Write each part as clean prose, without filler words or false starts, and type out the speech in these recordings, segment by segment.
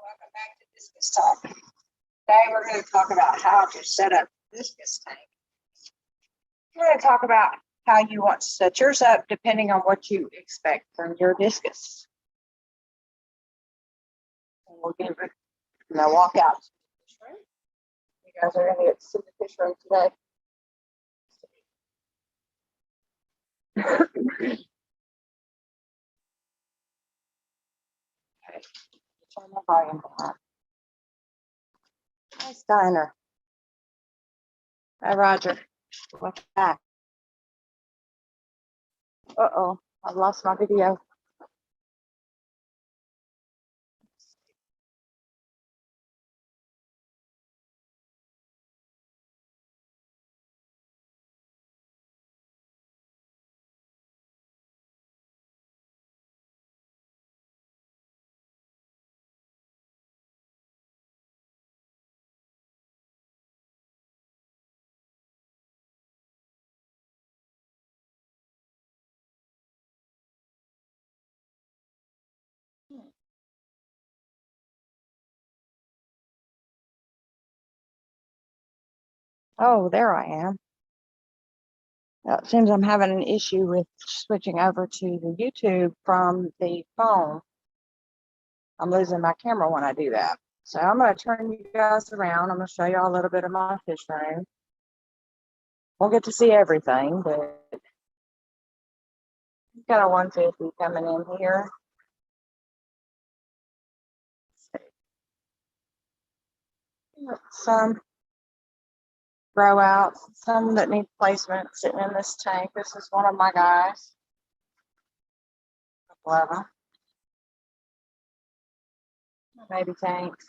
Welcome back to Discus Talk. Today we're going to talk about how to set up discus tank. We're going to talk about how you want to set yours up depending on what you expect from your discus. And we'll give it, and I'll walk out to the fish room. You guys are going to get to see the fish room today. Okay, turn my volume down. Hi, Steiner. Hi, Roger. Welcome back. Uh-oh, I've lost my video. Oh, there I am. It seems I'm having an issue with switching over to the YouTube from the phone. I'm losing my camera when I do that. So I'm going to turn you guys around. I'm going to show you a little bit of my fish room. Won't get to see everything, but you've got a 150 coming in here. Some grow outs, some that need placement sitting in this tank. This is one of my guys. A couple of them. Maybe tanks.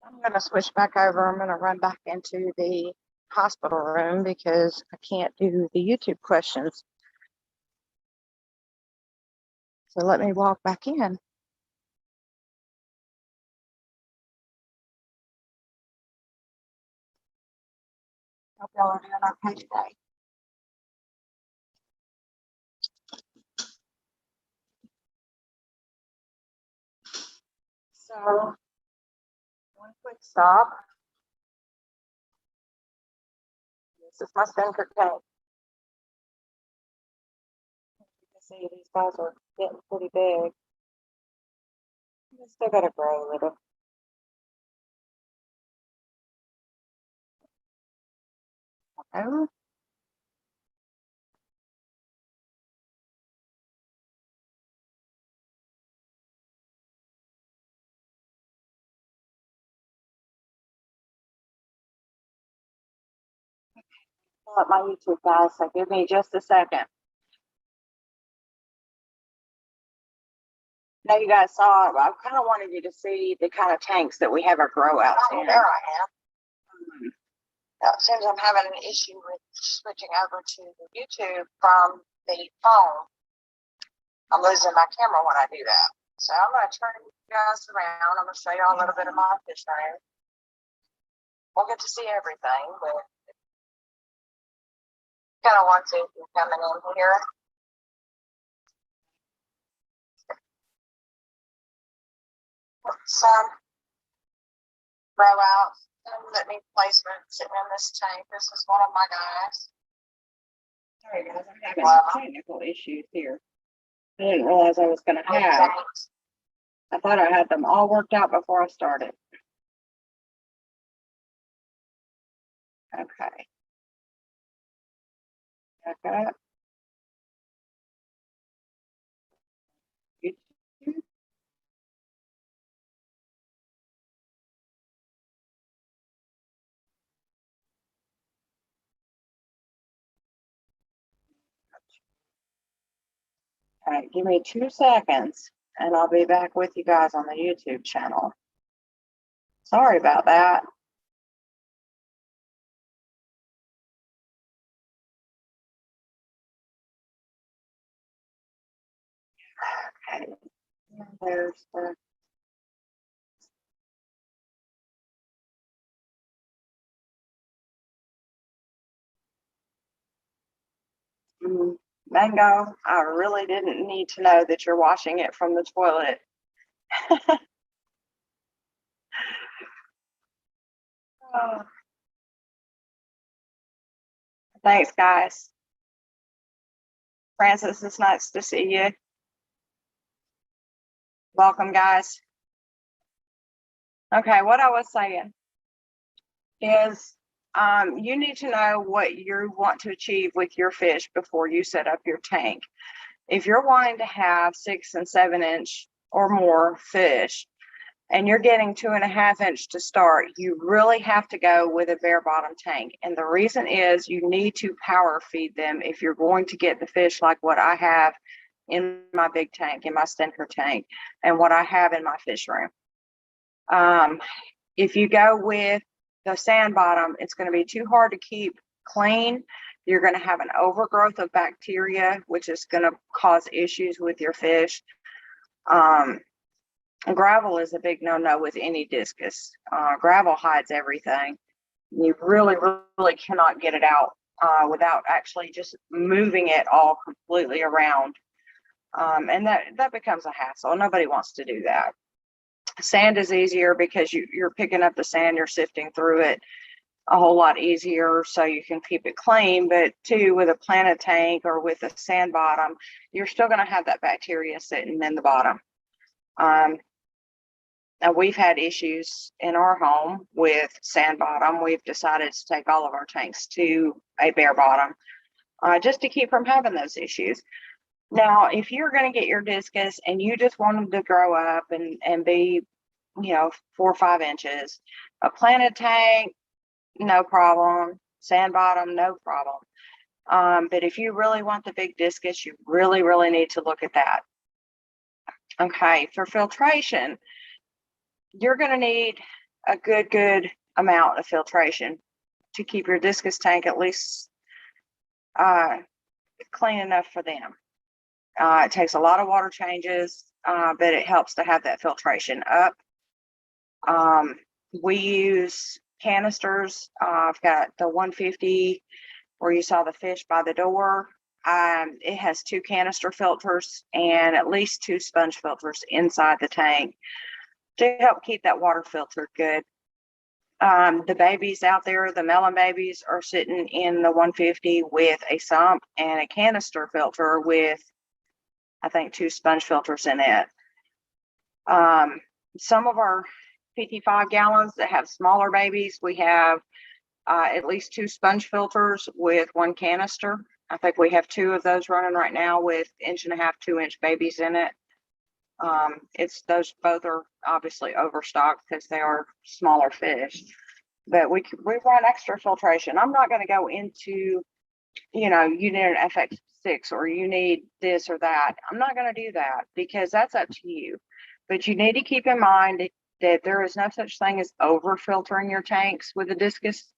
I'm going to switch back over. I'm going to run back into the hospital room because I can't do the YouTube questions. So let me walk back in. Hope y'all are doing okay today. So, one quick stop. This is my center tank. You can see these guys are getting pretty big. They still got to grow a little. Okay. Pull up my YouTube, guys, so give me just a second. Now you guys saw, I kind of wanted you to see the kind of tanks that we have our grow outs in. There I am. It seems I'm having an issue with switching over to the YouTube from the phone. I'm losing my camera when I do that. So I'm going to turn you guys around. I'm going to show you a little bit of my fish room. Won't get to see everything, but kind of want to coming in here. Some grow outs, some that need placement sitting in this tank. This is one of my guys. Sorry guys, I'm having technical issues here. I didn't realize I was going to have. I thought I had them all worked out before I started. Okay. Okay. All right, give me 2 seconds and I'll be back with you guys on the YouTube channel. Sorry about that. Okay. There's the Mango, I really didn't need to know that you're washing it from the toilet. Oh, thanks, guys. Francis, it's nice to see you. Welcome, guys. Okay, what I was saying is you need to know what you want to achieve with your fish before you set up your tank. If you're wanting to have 6 and 7 inch or more fish, and you're getting 2.5 inch to start, you really have to go with a bare bottom tank. And the reason is you need to power feed them if you're going to get the fish like what I have in my big tank, in my stinker tank, and what I have in my fish room. If you go with the sand bottom, it's going to be too hard to keep clean. You're going to have an overgrowth of bacteria, which is going to cause issues with your fish. Gravel is a big no-no with any discus. Gravel hides everything. You really, really cannot get it out without actually just moving it all completely around. And that becomes a hassle. Nobody wants to do that. Sand is easier because you're picking up the sand, you're sifting through it a whole lot easier so you can keep it clean. But too, with a planted tank or with a sand bottom, you're still going to have that bacteria sitting in the bottom. Now, we've had issues in our home with sand bottom. We've decided to take all of our tanks to a bare bottom just to keep from having those issues. Now, if you're going to get your discus and you just want them to grow up and be, 4 or 5 inches, a planted tank, no problem. Sand bottom, no problem. But if you really want the big discus, you really, really need to look at that. Okay, for filtration, you're going to need a good amount of filtration to keep your discus tank at least clean enough for them. It takes a lot of water changes, but it helps to have that filtration up. We use canisters. I've got the 150 where you saw the fish by the door. It has 2 canister filters and at least 2 sponge filters inside the tank to help keep that water filtered good. The babies out there, the melon babies, are sitting in the 150 with a sump and a canister filter with, I think, 2 sponge filters in it. Some of our 55 gallons that have smaller babies, we have at least 2 sponge filters with 1 canister. I think we have 2 of those running right now with 1.5 inch, 2 inch babies in it. Those both are obviously overstocked because they are smaller fish, but we run extra filtration. I'm not going to go into, you need an FX6 or you need this or that. I'm not going to do that because that's up to you. But you need to keep in mind that there is no such thing as over filtering your tanks with a discus.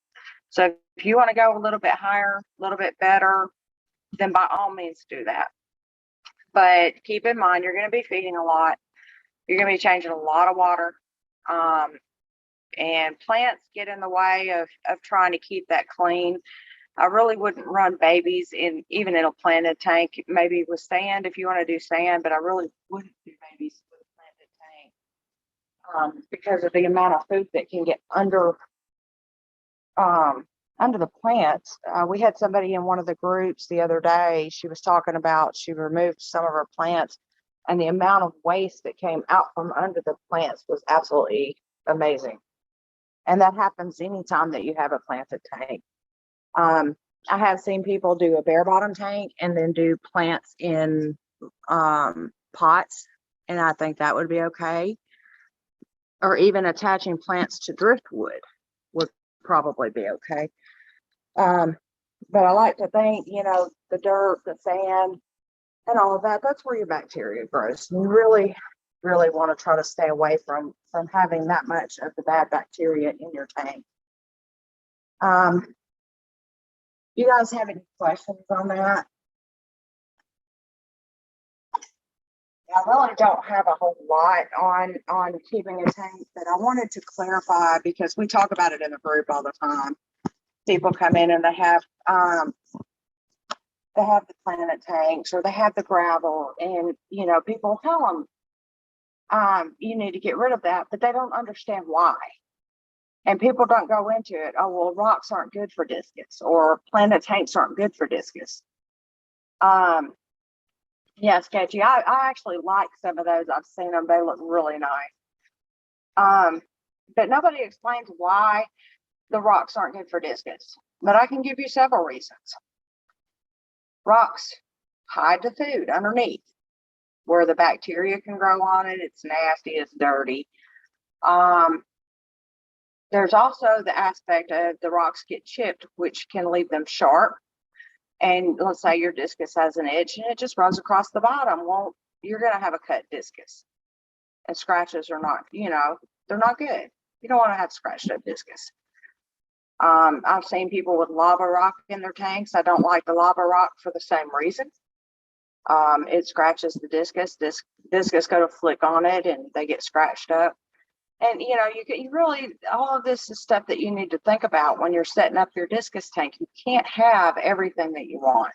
So if you want to go a little bit higher, a little bit better, then by all means do that. But keep in mind, you're going to be feeding a lot. You're going to be changing a lot of water. And plants get in the way of trying to keep that clean. I really wouldn't run babies even in a planted tank, maybe with sand if you want to do sand, but I really wouldn't do babies with a planted tank because of the amount of food that can get under the plants. We had somebody in one of the groups the other day. She was talking about she removed some of her plants and the amount of waste that came out from under the plants was absolutely amazing. And that happens anytime that you have a planted tank. I have seen people do a bare bottom tank and then do plants in pots, and I think that would be okay. Or even attaching plants to driftwood would probably be okay. But I like to think, the dirt, the sand, and all of that, that's where your bacteria grows. You really, really want to try to stay away from having that much of the bad bacteria in your tank. You guys have any questions on that? I really don't have a whole lot on keeping a tank, but I wanted to clarify because we talk about it in the group all the time. People come in and they have they have the Planet tanks or they have the gravel, and people tell them, you need to get rid of that, but they don't understand why. And people don't go into it. Oh, well, rocks aren't good for discus, or Planet tanks aren't good for discus. Yeah, sketchy. I actually like some of those. I've seen them. They look really nice. But nobody explains why the rocks aren't good for discus. But I can give you several reasons. Rocks hide the food underneath where the bacteria can grow on it. It's nasty, it's dirty. There's also the aspect of the rocks get chipped, which can leave them sharp. And let's say your discus has an edge and it just runs across the bottom. Well, you're going to have a cut discus. And scratches are not, they're not good. You don't want to have scratched up discus. I've seen people with lava rock in their tanks. I don't like the lava rock for the same reason. It scratches the discus. Discus go to flick on it and they get scratched up. And you really, all of this is stuff that you need to think about when you're setting up your discus tank. You can't have everything that you want.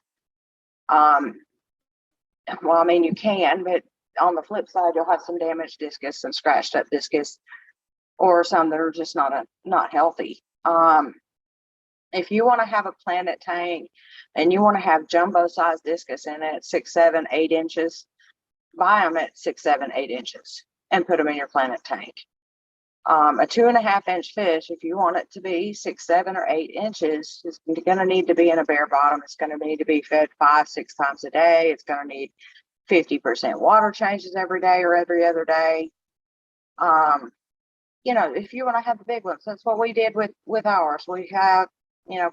Well, I mean, you can, but on the flip side, you'll have some damaged discus and scratched up discus, or some that are just not healthy. If you want to have a Planet tank and you want to have jumbo size discus in it, 6, 7, 8 inches, buy them at 6, 7, 8 inches and put them in your Planet tank. A 2.5 inch fish, if you want it to be 6, 7, or 8 inches, is going to need to be in a bare bottom. It's going to need to be fed 5, 6 times a day. It's going to need 50% water changes every day or every other day. If you want to have the big ones, that's what we did with ours. We have,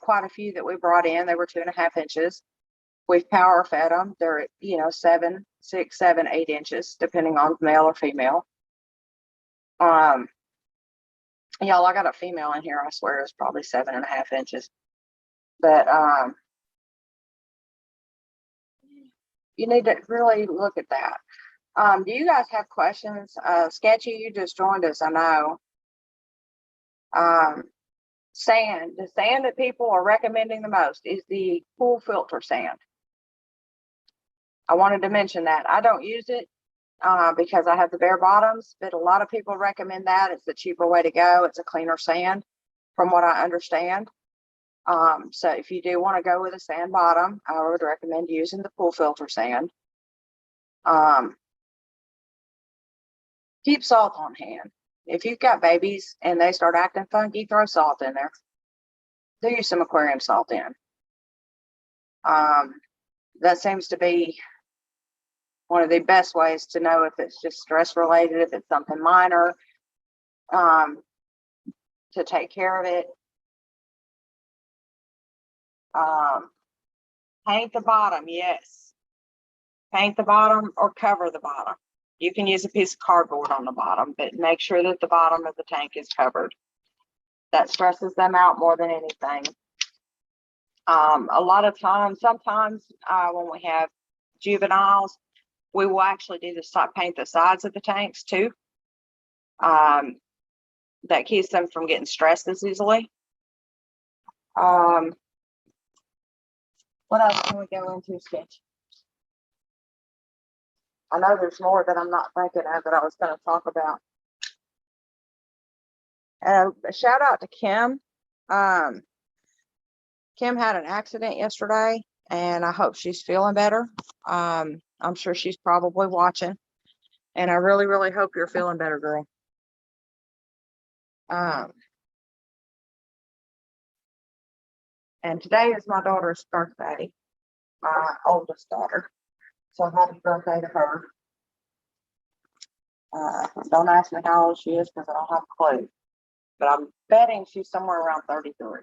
quite a few that we brought in. They were 2.5 inches. We've power fed them. They're at, 7, 6, 7, 8 inches, depending on male or female. Y'all, I got a female in here. I swear it's probably 7.5 inches. But you need to really look at that. Do you guys have questions? Sketchy, you just joined us, I know. Sand. The sand that people are recommending the most is the pool filter sand. I wanted to mention that. I don't use it because I have the bare bottoms, but a lot of people recommend that. It's the cheaper way to go. It's a cleaner sand, from what I understand. So if you do want to go with a sand bottom, I would recommend using the pool filter sand. Keep salt on hand. If you've got babies and they start acting funky, throw salt in there. Do use some aquarium salt in. That seems to be one of the best ways to know if it's just stress related, if it's something minor, to take care of it. Paint the bottom, yes. Paint the bottom or cover the bottom. You can use a piece of cardboard on the bottom, but make sure that the bottom of the tank is covered. That stresses them out more than anything. A lot of times, sometimes when we have juveniles, we will actually do paint the sides of the tanks too. That keeps them from getting stressed as easily. What else can we go into, Sketch? I know there's more that I'm not thinking of that I was going to talk about. A shout out to Kim. Kim had an accident yesterday, and I hope she's feeling better. I'm sure she's probably watching, and I really, really hope you're feeling better, girl. And today is my daughter's birthday, my oldest daughter. So happy birthday to her. Don't ask me how old she is because I don't have a clue. But I'm betting she's somewhere around 33.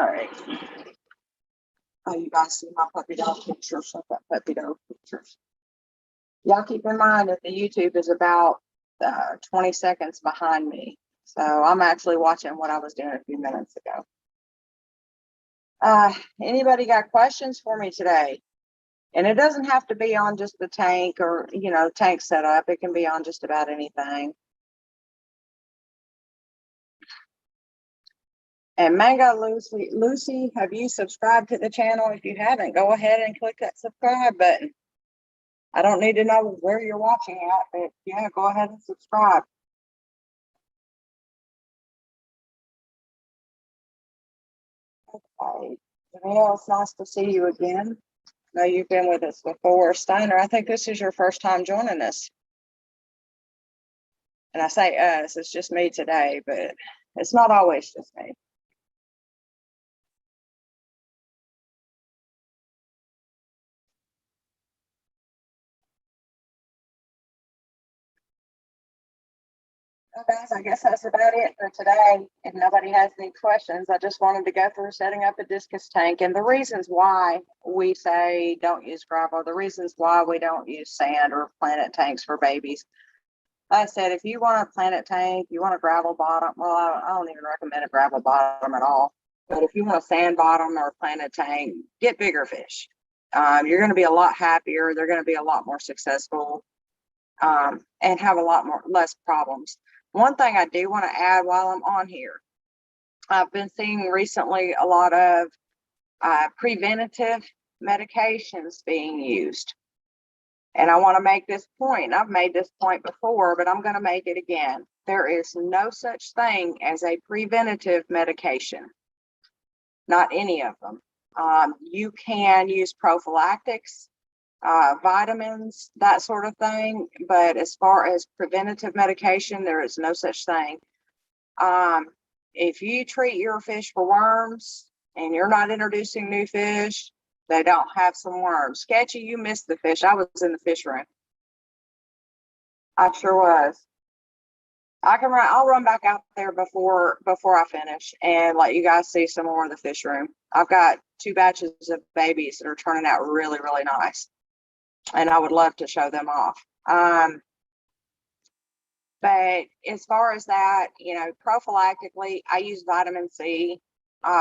All right. Oh, you guys see my puppy dog pictures? I've got puppy dog pictures. Y'all keep in mind that the YouTube is about 20 seconds behind me. So I'm actually watching what I was doing a few minutes ago. Anybody got questions for me today? And it doesn't have to be on just the tank or, tank setup. It can be on just about anything. And Mango Lucy, have you subscribed to the channel? If you haven't, go ahead and click that subscribe button. I don't need to know where you're watching at, but yeah, go ahead and subscribe. Okay. Danielle, it's nice to see you again. I know you've been with us before. Steiner, I think this is your first time joining us. And I say us, it's just me today, but it's not always just me. Well, guys, I guess that's about it for today. If nobody has any questions, I just wanted to go through setting up a discus tank and the reasons why we say don't use gravel, the reasons why we don't use sand or planet tanks for babies. Like I said, if you want a planet tank, you want a gravel bottom, well, I don't even recommend a gravel bottom at all. But if you want a sand bottom or a planet tank, get bigger fish. You're going to be a lot happier. They're going to be a lot more successful and have a lot less problems. One thing I do want to add while I'm on here, I've been seeing recently a lot of preventative medications being used. And I want to make this point. I've made this point before, but I'm going to make it again. There is no such thing as a preventative medication. Not any of them. You can use prophylactics, vitamins, that sort of thing. But as far as preventative medication, there is no such thing. If you treat your fish for worms and you're not introducing new fish, they don't have some worms. Sketchy, you missed the fish. I was in the fish room. I sure was. I'll run back out there before I finish and let you guys see some more of the fish room. I've got 2 batches of babies that are turning out really, really nice. And I would love to show them off. But as far as that, prophylactically, I use vitamin C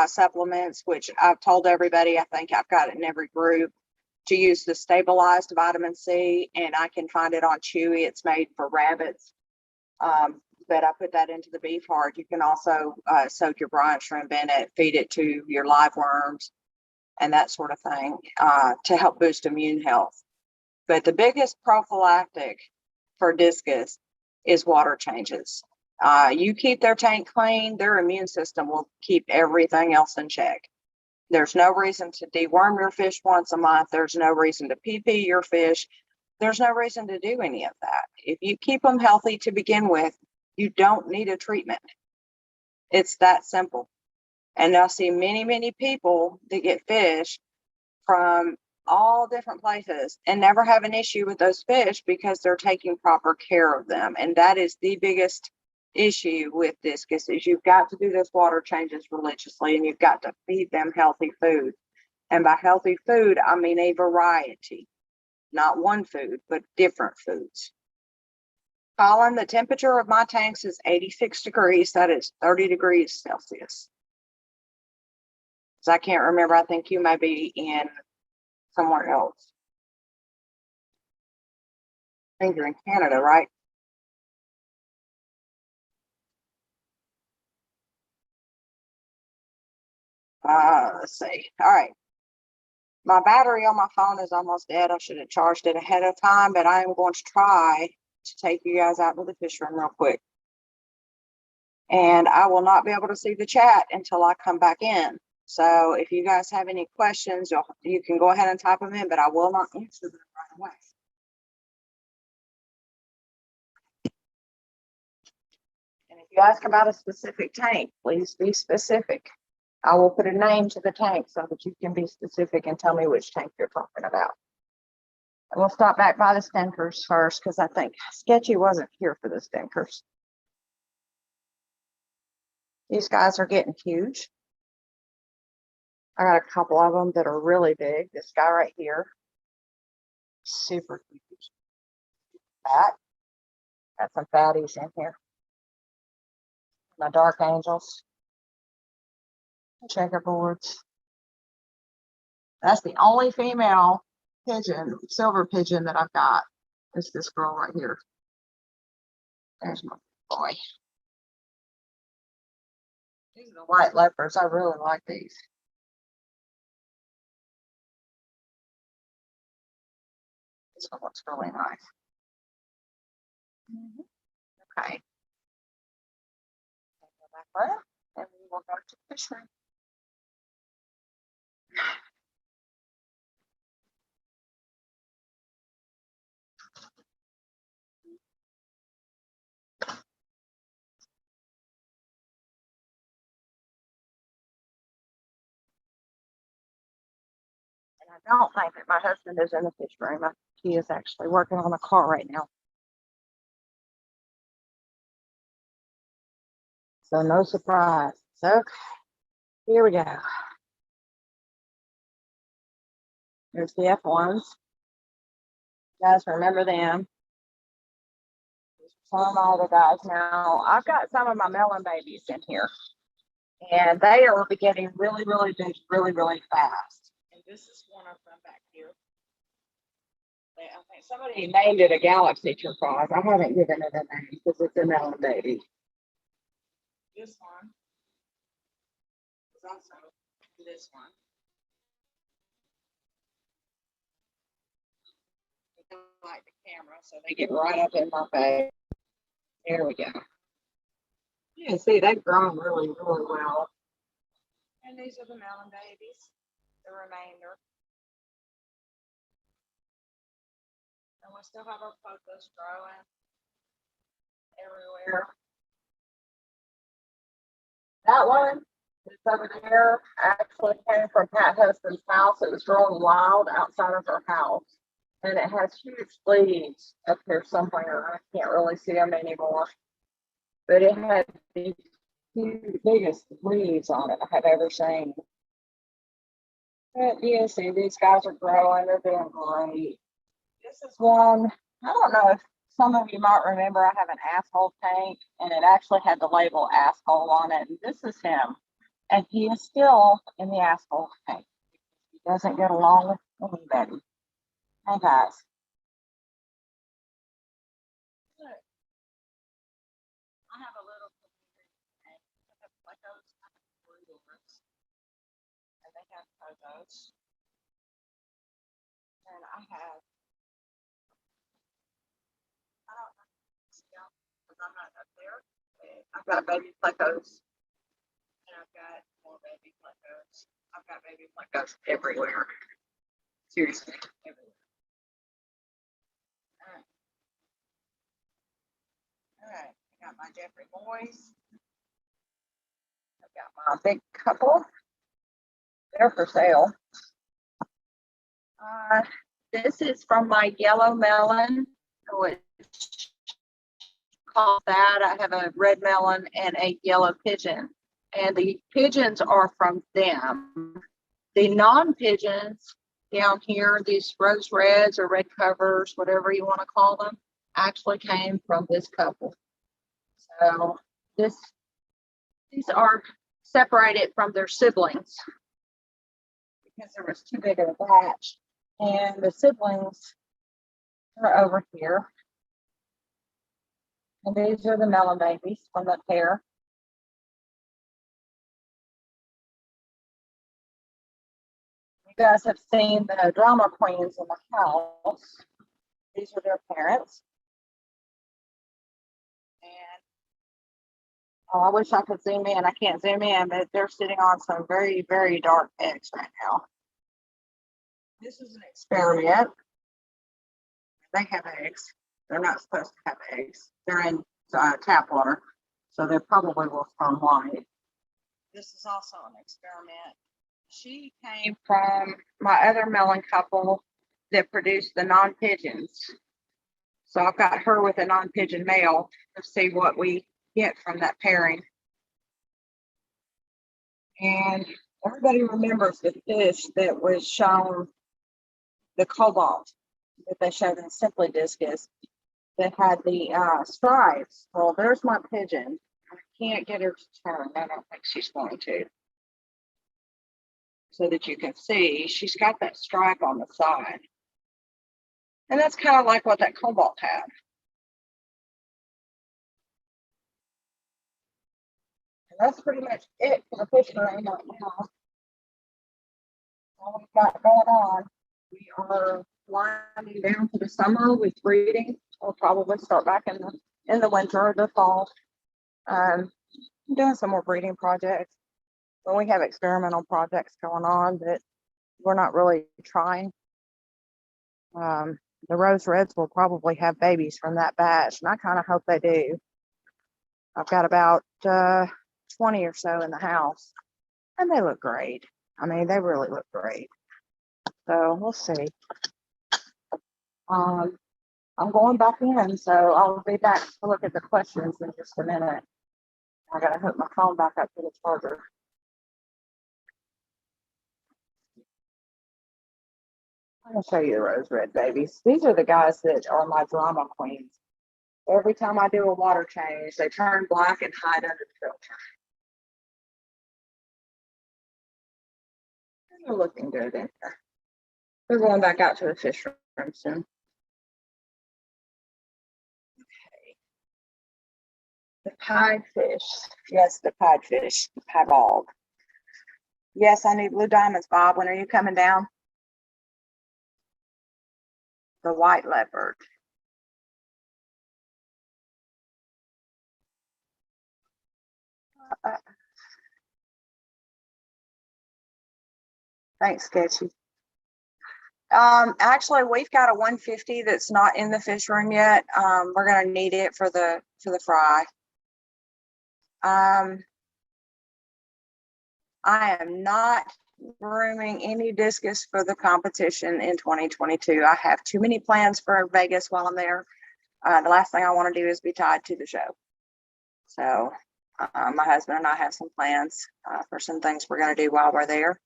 supplements, which I've told everybody, I think I've got it in every group, to use the stabilized vitamin C, and I can find it on Chewy. It's made for rabbits. But I put that into the beef heart. You can also soak your brine shrimp in it, feed it to your live worms and that sort of thing to help boost immune health. But the biggest prophylactic for discus is water changes. You keep their tank clean, their immune system will keep everything else in check. There's no reason to deworm your fish once a month. There's no reason to PP your fish. There's no reason to do any of that. If you keep them healthy to begin with, you don't need a treatment. It's that simple. And I see many, many people that get fish from all different places and never have an issue with those fish because they're taking proper care of them. And that is the biggest issue with discus, is you've got to do those water changes religiously and you've got to feed them healthy food. And by healthy food, I mean a variety, not one food, but different foods. Colin, the temperature of my tanks is 86 degrees. That is 30 degrees Celsius. So I can't remember. I think you may be in somewhere else. I think you're in Canada, right? Let's see. All right. My battery on my phone is almost dead. I should have charged it ahead of time, but I am going to try to take you guys out to the fish room real quick. And I will not be able to see the chat until I come back in. So if you guys have any questions, you can go ahead and type them in, but I will not answer them right away. And if you ask about a specific tank, please be specific. I will put a name to the tank so that you can be specific and tell me which tank you're talking about. And we'll stop back by the stinkers first because I think Sketchy wasn't here for the stinkers. These guys are getting huge. I got a couple of them that are really big. This guy right here, super huge. Got some fatties in here. My dark angels, checkerboards. That's the only female pigeon, silver pigeon, that I've got. It's this girl right here. There's my boy. These are the white leopards. I really like these. This one looks really nice. Okay. Go back up, and we will go to the fish room. And I don't think that my husband is in the fish room. He is actually working on a car right now. So no surprise. So here we go. There's the F1s. You guys remember them? Some all the guys. Now I've got some of my melon babies in here, and they are getting really, really big, really, really fast. And this is one of them back here. I think somebody named it a galaxy turquoise. I haven't given it a name because it's a melon baby. This one is also this one. I don't like the camera, so they get right up in my face. There we go. You can see they've grown really, really well. And these are the melon babies, the remainder. And we still have our photos growing everywhere. That one that's over there actually came from Pat Husband's house. It was growing wild outside of her house. And it has huge leaves up here somewhere. I can't really see them anymore. But it had the biggest leaves on it I have ever seen. But you see, these guys are growing. They're doing great. This is one, I don't know if some of you might remember, I have an asshole tank, and it actually had the label asshole on it. And this is him. And he is still in the asshole tank. He doesn't get along with anybody. Hey, guys. Look, I have a little tank. I have Legos, I have Blueberries, and they have photos. And I have, I don't know, because I'm not up there. I've got baby Plecos, and I've got more baby Plecos. I've got baby Plecos everywhere. Seriously, everywhere. All right, I got my Jeffrey boys. I've got my big couple. They're for sale. This is from my yellow melon, which called that. I have a red melon and a yellow pigeon, and the pigeons are from them. The non-pigeons down here, these rose reds or red covers, whatever you want to call them, actually came from this couple. So these are separated from their siblings because there was too big of a batch. And the siblings are over here. And these are the melon babies from that pair. You guys have seen the drama queens in the house. These are their parents. And oh, I wish I could zoom in. I can't zoom in, but they're sitting on some very, very dark eggs right now. This is an experiment. They have eggs. They're not supposed to have eggs. They're in tap water, so they probably will turn white. This is also an experiment. She came from my other melon couple that produced the non-pigeons. So I've got her with a non-pigeon male to see what we get from that pairing. And everybody remembers the fish that was shown, the cobalt that they showed in Simply Discus that had the stripes. Well, there's my pigeon. I can't get her to turn. I don't think she's going to. So that you can see, she's got that stripe on the side. And that's kind of like what that cobalt had. And that's pretty much it for the fish room right now. All we've got going on. We are winding down for the summer with breeding. We'll probably start back in the winter or the fall. Doing some more breeding projects. But we have experimental projects going on that we're not really trying. The Rose Reds will probably have babies from that batch, and I kind of hope they do. I've got about 20 or so in the house, and they look great. I mean, they really look great. So we'll see. I'm going back in, so I'll be back to look at the questions in just a minute. I gotta hook my phone back up to the charger. I'm gonna show you the Rose Red babies. These are the guys that are my drama queens. Every time I do a water change, they turn black and hide under the filter. They're looking good in here. They're going back out to the fish room soon. Okay. The pied fish. Yes, the pied fish. The piebald. Yes, I need blue diamonds, Bob. When are you coming down? The white leopard. Thanks, Sketchy. Actually, we've got a 150 that's not in the fish room yet. We're gonna need it for the fry. I am not grooming any discus for the competition in 2022. I have too many plans for Vegas while I'm there. The last thing I want to do is be tied to the show. So my husband and I have some plans for some things we're going to do while we're there.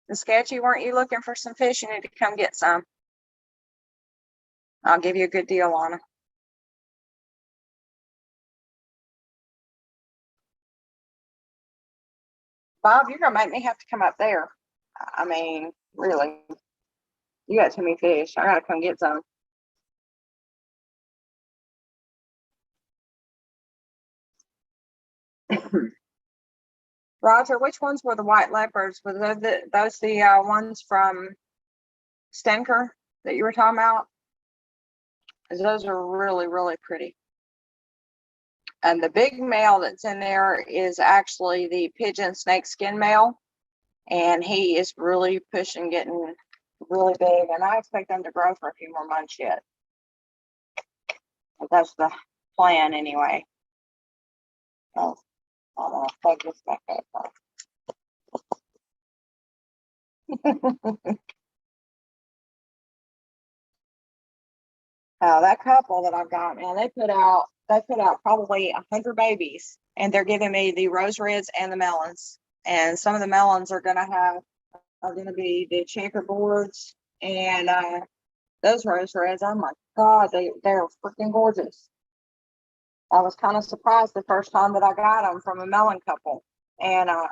The Sketchy, weren't you looking for some fish? You need to come get some. I'll give you a good deal on them. Bob, you're going to make me have to come up there. I mean, really. You got too many fish. I got to come get some. Roger, which ones were the white leopards? Were those the ones from Stenker that you were talking about? Those are really, really pretty. And the big male that's in there is actually the pigeon snakeskin male. And he is really pushing, getting really big. And I expect them to grow for a few more months yet. But that's the plan anyway. So I'm going to plug this back up. That couple that I've got, man, they put out probably 100 babies, and they're giving me the Rose Reds and the melons. And some of the melons are gonna be the checkerboards, and those Rose Reds, oh my God, they're freaking gorgeous. I was kind of surprised the first time that I got them from a melon couple, and I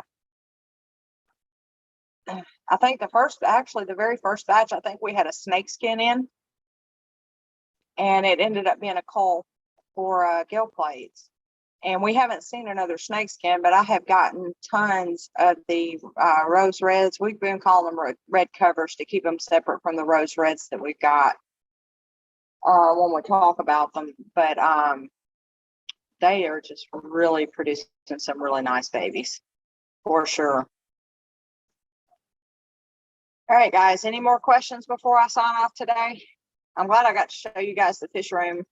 think the very first batch, I think we had a snakeskin in, and it ended up being a cull for gill plates. And we haven't seen another snakeskin, but I have gotten tons of the Rose Reds. We've been calling them red covers to keep them separate from the Rose Reds that we've got when we talk about them. But they are just really producing some really nice babies, for sure. All right, guys, any more questions before I sign off today? I'm glad I got to show you guys the fish room.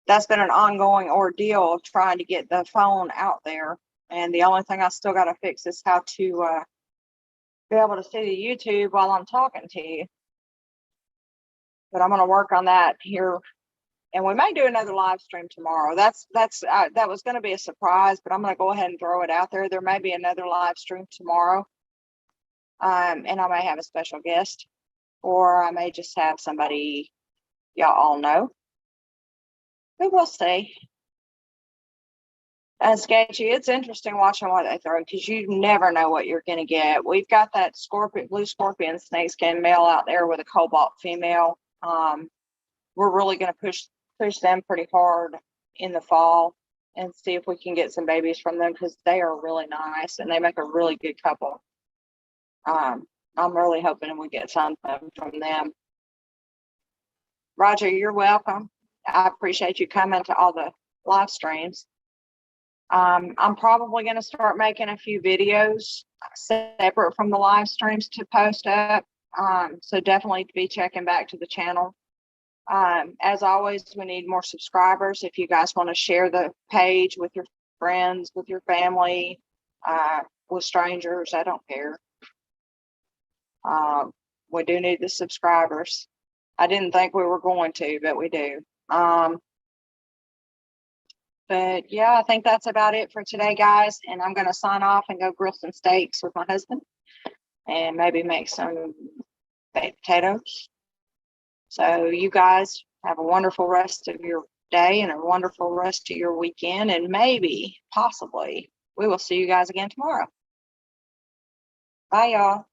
That's been an ongoing ordeal of trying to get the phone out there. And the only thing I still got to fix is how to be able to see the YouTube while I'm talking to you. But I'm going to work on that here. And we may do another live stream tomorrow. That was going to be a surprise, but I'm going to go ahead and throw it out there. There may be another live stream tomorrow. And I may have a special guest, or I may just have somebody y'all all know. But we'll see. And Sketchy, it's interesting watching what they throw, because you never know what you're going to get. We've got that blue scorpion snakeskin male out there with a cobalt female. We're really going to push them pretty hard in the fall. and see if we can get some babies from them, because they are really nice and they make a really good couple. I'm really hoping we get something from them. Roger, you're welcome. I appreciate you coming to all the live streams. I'm probably going to start making a few videos separate from the live streams to post up. So definitely be checking back to the channel. As always, we need more subscribers. If you guys want to share the page with your friends, with your family, with strangers, I don't care. We do need the subscribers. I didn't think we were going to, but we do. But yeah, I think that's about it for today, guys. And I'm going to sign off and go grill some steaks with my husband and maybe make some baked potatoes. So you guys have a wonderful rest of your day and a wonderful rest of your weekend. And maybe, possibly, we will see you guys again tomorrow. Bye, y'all.